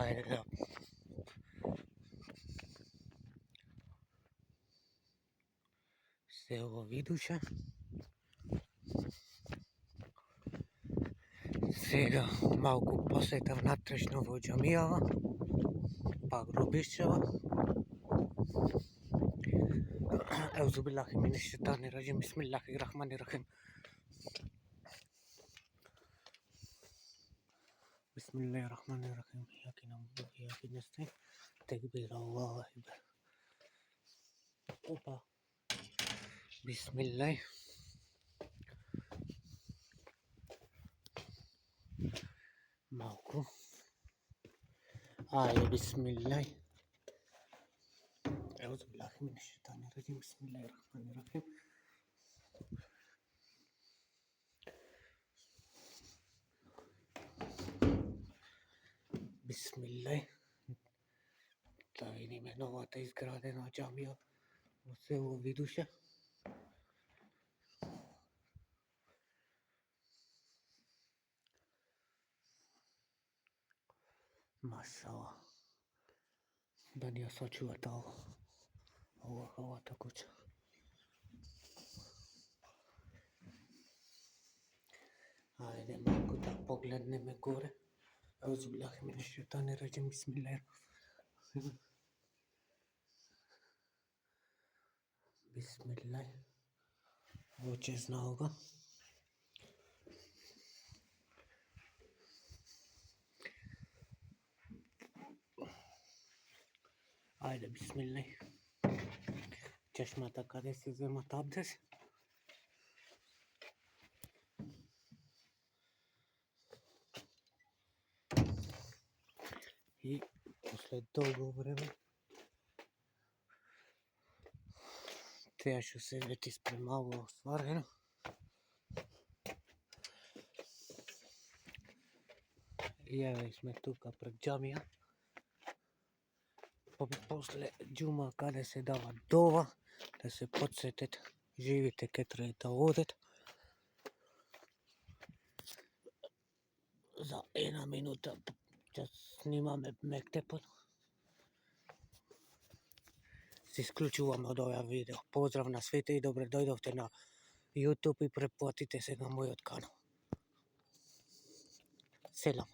Ајде да се ово видуше. Сега малку посетав натрешно во џамијава, па гробишчева. Еузубилахи минеш шейтани раџим, бисмиллахи рахмани рахим. Бисмиллахи рахмани рахим. Јаки намуду, јаки нестајин. Текбир, Аллаху екбер. Опа. Бисмиллахи. Малку. Ајде, бисмиллахи. Еузубилахи минеш шейтани раџим, бисмиллахи рахмани рахим. Бисмиллахи. Да видиме новата изградена џамија во село Видуше. Машала. Да ни ја сочувате овата куќа. Ајде малку да погледнеме горе. Еузубилахи минеш шейтани раџим, бисмиллахи. Бисмиллахи. Воќе зналга. Ајде, бисмиллахи. Чешмата каде се земат абдес. И после долго време теја што се вети спремало остварено. Јаве сме тука пред џамија. После џума каде се дава дова, да се подсетет живите кетри да одат. За една минута ќе снимаме мектепот. Се исклучуваме од ова видео. Поздрав на свете и добре дојдовте на YouTube и претплатите се на мојот канал. Селам.